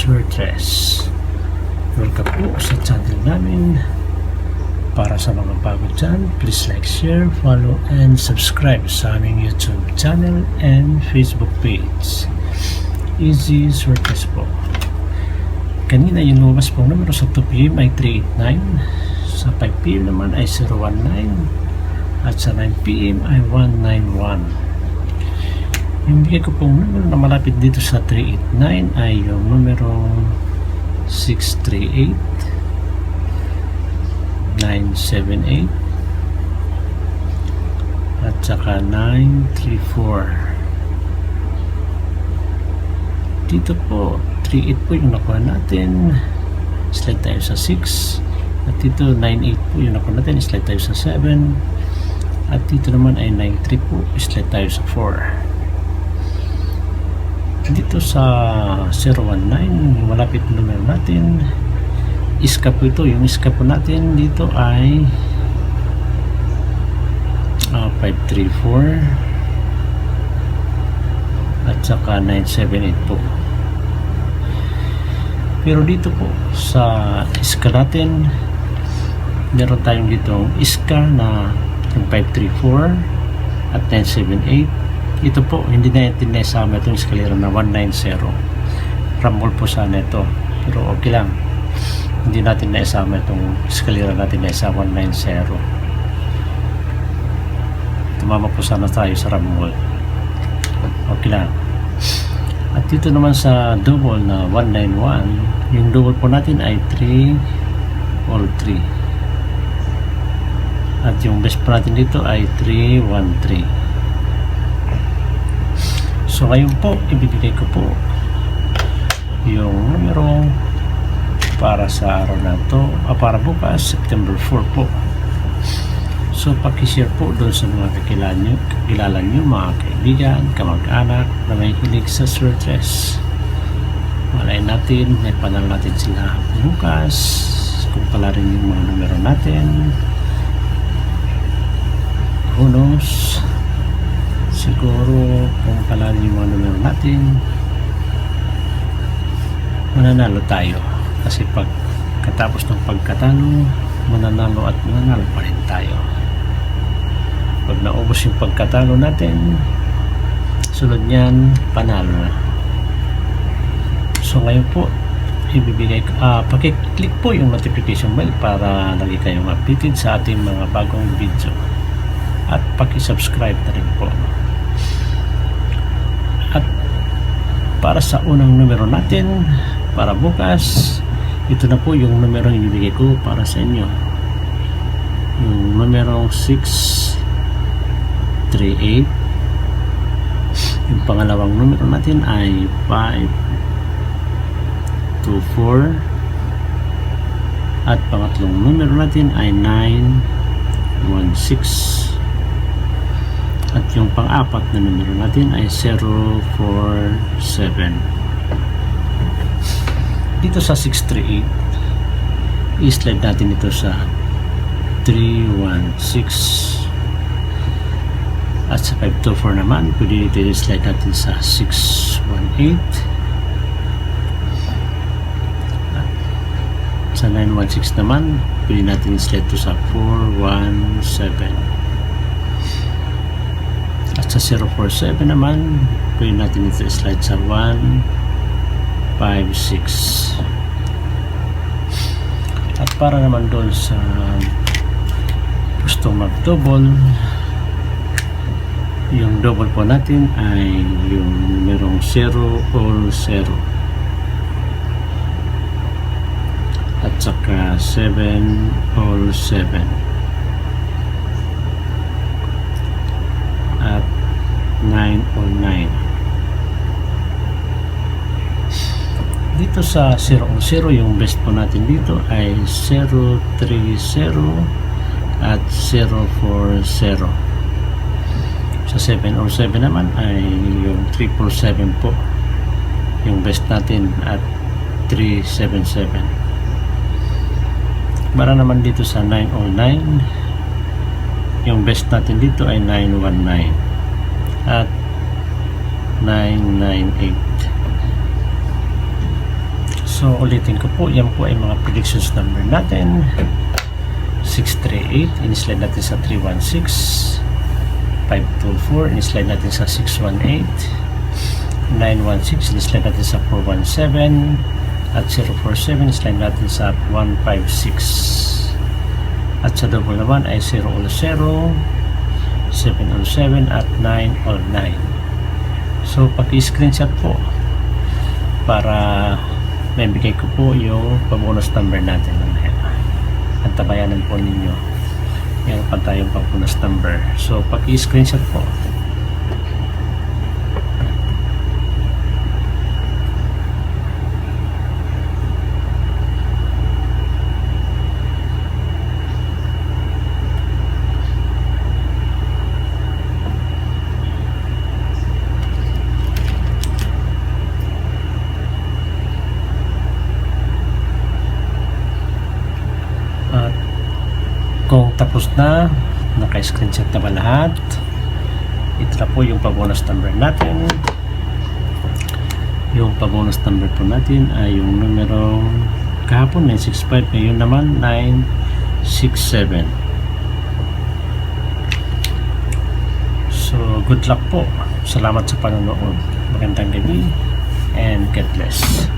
Swertres. Welcome po sa channel namin. Para sa mga bago dyan, please like, share, follow, and subscribe sa aming YouTube channel and Facebook page. Easy Swertres po. Kanina yung lumabas pong numero sa 2pm ay 389, sa 5pm naman ay 019, at sa 9pm ay 191. Yung bigay ko pong numero na malapit dito sa 389 ay yung numero 638, 978, at saka 934. Dito po 38 po yung nakuha natin, slide tayo sa 6, at dito 98 po yung nakuha natin, slide tayo sa 7, at dito naman ay 93 po, slide tayo sa 4. Dito sa 019 yung malapit numero natin, iska po ito. Yung iska po natin dito ay 534 at saka 978 po. Pero dito po sa iska natin, meron tayong ditong iska na yung 534 at 978. Ito po, hindi natin naisama itong eskalera na 190. Ramol po sana ito. Pero okay lang. Hindi natin naisama itong eskalera natin na isa 190. Tumama po sana tayo sa ramol. Okay lang. At dito naman sa double na 191, yung double po natin ay 3 all 3. At yung best po natin dito ay 313. So ngayon po, ibibigay ko po yung numero para sa araw na to, para bukas, September 4 po. So pakishare po doon sa mga kakilala nyo, mga kaibigan, kamag-anak na may hilig sa Swertres. Malay natin, may panalo natin sila bukas, kung pala rin yung mga numero natin. Who knows? Siguro kung pala yung mga numero natin, mananalo tayo. Kasi pagkatapos ng pagkatalo, mananalo at mananalo pa rin tayo. Pag naubos yung pagkatalo natin, sunod niyan, panalo na. So ngayon po, ibibigay ko, pakiclick po yung notification bell para lagi kayong updated sa ating mga bagong video. At pakisubscribe na rin po. At para sa unang numero natin para bukas, ito na po yung numero ibibigay ko para sa inyo. Yung numero 638. Yung pangalawang numero natin ay 524. At pangatlong numero natin ay 916. At yung pang-apat na numero natin ay 047. Dito sa 638, i-slide natin ito sa 316. At sa 524 naman, pwede dito i-slide natin sa 618. At sa 916 naman, pwede natin i-slide ito sa 417. At sa 047 naman, pwede natin ito slide sa 156. At para naman doon sa gusto mag-double, yung double po natin ay yung numerong 0 all 0. At saka 7 all 7. At 9 all 9. Dito sa 0 all 0, yung best po natin dito ay 030 at 040. Sa 7 all 7 naman ay yung 777 po yung best natin, at 377. Para naman dito sa 9 all 9, yung best natin dito ay 919 at 998. So ulitin ko po, yan po ay mga predictions number natin. 638, in-slide natin sa 316. 524, in-slide natin sa 618. 916, in-slide natin sa 417. At 047, in-slide natin sa 156. At sa double naman ay 000, 707 at 909. So paki-screenshot po para may bigay ko po yung pabonus number natin mamaya. At tabayanan po ninyo. Meron pa tayong pabonus number. So paki-screenshot po. At kung tapos na, naka-screenshot na ba lahat? Ito na po yung pabonus number natin. Yung pabonus number po natin ay yung numero kahapon 965, ngayon naman 967. So good luck po. Salamat sa panonood. Magandang gabi and God bless.